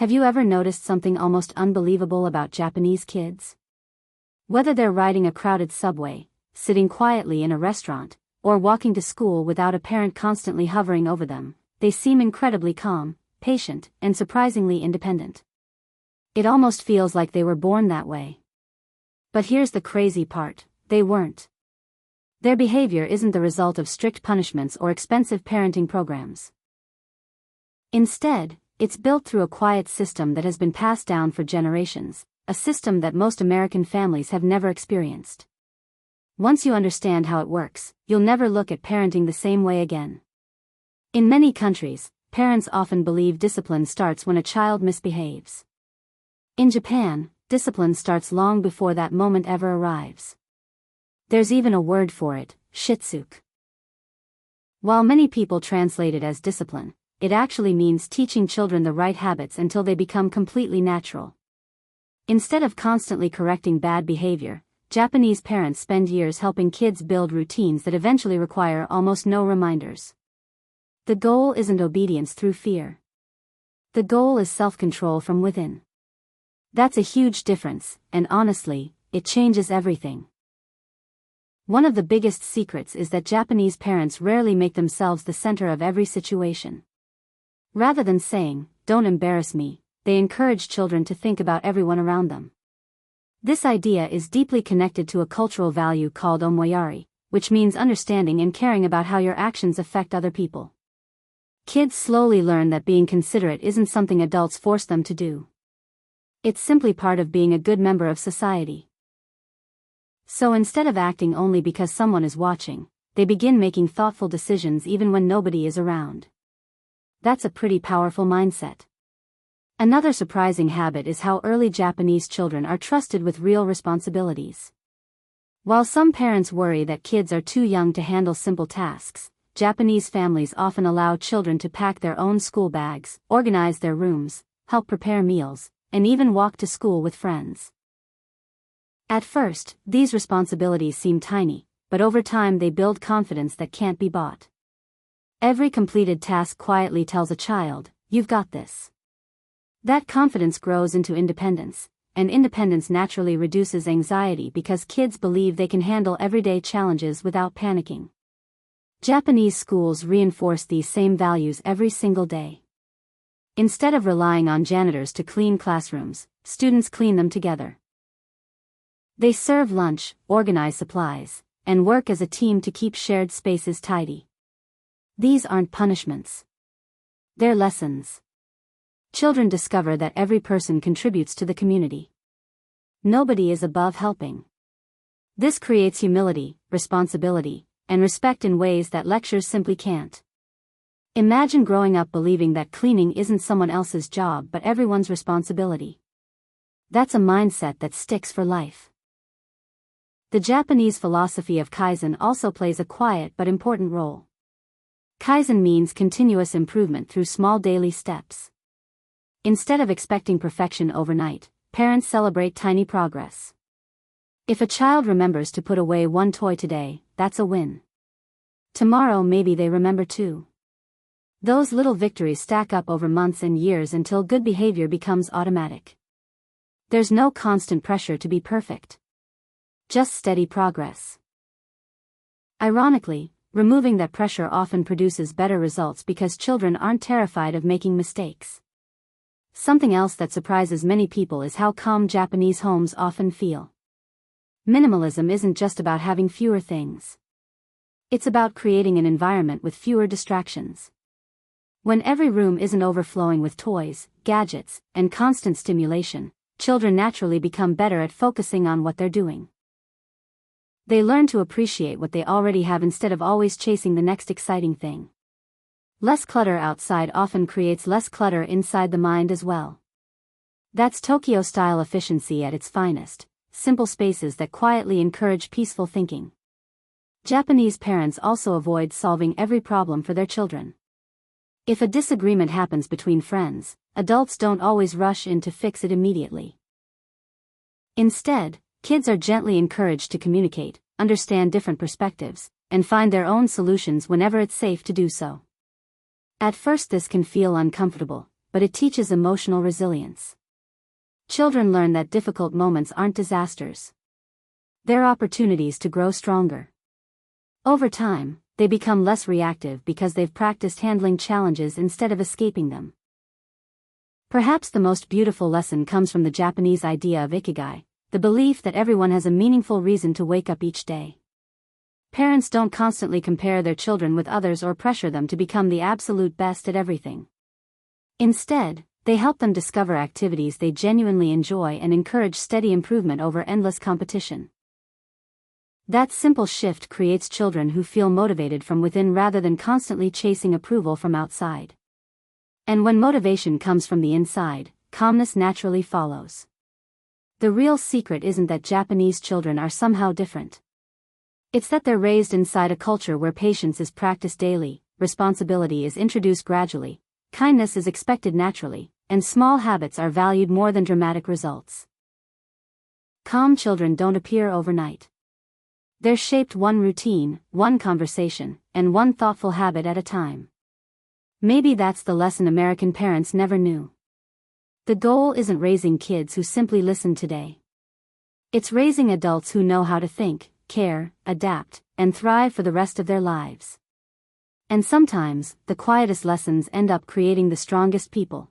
Have you ever noticed something almost unbelievable about Japanese kids? Whether they're riding a crowded subway, sitting quietly in a restaurant, or walking to school without a parent constantly hovering over them, they seem incredibly calm, patient, and surprisingly independent. It almost feels like they were born that way. But here's the crazy part, they weren't. Their behavior isn't the result of strict punishments or expensive parenting programs. Instead, it's built through a quiet system that has been passed down for generations, a system that most American families have never experienced. Once you understand how it works, you'll never look at parenting the same way again. In many countries, parents often believe discipline starts when a child misbehaves. In Japan, discipline starts long before that moment ever arrives. There's even a word for it, shitsuke. While many people translate it as discipline, it actually means teaching children the right habits until they become completely natural. Instead of constantly correcting bad behavior, Japanese parents spend years helping kids build routines that eventually require almost no reminders. The goal isn't obedience through fear. The goal is self-control from within. That's a huge difference, and honestly, it changes everything. One of the biggest secrets is that Japanese parents rarely make themselves the center of every situation. Rather than saying, "Don't embarrass me," they encourage children to think about everyone around them. This idea is deeply connected to a cultural value called omoyari, which means understanding and caring about how your actions affect other people. Kids slowly learn that being considerate isn't something adults force them to do. It's simply part of being a good member of society. So instead of acting only because someone is watching, they begin making thoughtful decisions even when nobody is around. That's a pretty powerful mindset. Another surprising habit is how early Japanese children are trusted with real responsibilities. While some parents worry that kids are too young to handle simple tasks, Japanese families often allow children to pack their own school bags, organize their rooms, help prepare meals, and even walk to school with friends. At first, these responsibilities seem tiny, but over time they build confidence that can't be bought. Every completed task quietly tells a child, "You've got this." That confidence grows into independence, and independence naturally reduces anxiety because kids believe they can handle everyday challenges without panicking. Japanese schools reinforce these same values every single day. Instead of relying on janitors to clean classrooms, students clean them together. They serve lunch, organize supplies, and work as a team to keep shared spaces tidy. These aren't punishments. They're lessons. Children discover that every person contributes to the community. Nobody is above helping. This creates humility, responsibility, and respect in ways that lectures simply can't. Imagine growing up believing that cleaning isn't someone else's job but everyone's responsibility. That's a mindset that sticks for life. The Japanese philosophy of Kaizen also plays a quiet but important role. Kaizen means continuous improvement through small daily steps. Instead of expecting perfection overnight, parents celebrate tiny progress. If a child remembers to put away one toy today, that's a win. Tomorrow maybe they remember two. Those little victories stack up over months and years until good behavior becomes automatic. There's no constant pressure to be perfect. Just steady progress. Ironically, removing that pressure often produces better results because children aren't terrified of making mistakes. Something else that surprises many people is how calm Japanese homes often feel. Minimalism isn't just about having fewer things. It's about creating an environment with fewer distractions. When every room isn't overflowing with toys, gadgets, and constant stimulation, children naturally become better at focusing on what they're doing. They learn to appreciate what they already have instead of always chasing the next exciting thing. Less clutter outside often creates less clutter inside the mind as well. That's Tokyo-style efficiency at its finest, simple spaces that quietly encourage peaceful thinking. Japanese parents also avoid solving every problem for their children. If a disagreement happens between friends, adults don't always rush in to fix it immediately. Instead, kids are gently encouraged to communicate, understand different perspectives, and find their own solutions whenever it's safe to do so. At first this can feel uncomfortable, but it teaches emotional resilience. Children learn that difficult moments aren't disasters. They're opportunities to grow stronger. Over time, they become less reactive because they've practiced handling challenges instead of escaping them. Perhaps the most beautiful lesson comes from the Japanese idea of ikigai, the belief that everyone has a meaningful reason to wake up each day. Parents don't constantly compare their children with others or pressure them to become the absolute best at everything. Instead, they help them discover activities they genuinely enjoy and encourage steady improvement over endless competition. That simple shift creates children who feel motivated from within rather than constantly chasing approval from outside. And when motivation comes from the inside, calmness naturally follows. The real secret isn't that Japanese children are somehow different. It's that they're raised inside a culture where patience is practiced daily, responsibility is introduced gradually, kindness is expected naturally, and small habits are valued more than dramatic results. Calm children don't appear overnight. They're shaped one routine, one conversation, and one thoughtful habit at a time. Maybe that's the lesson American parents never knew. The goal isn't raising kids who simply listen today. It's raising adults who know how to think, care, adapt, and thrive for the rest of their lives. And sometimes, the quietest lessons end up creating the strongest people.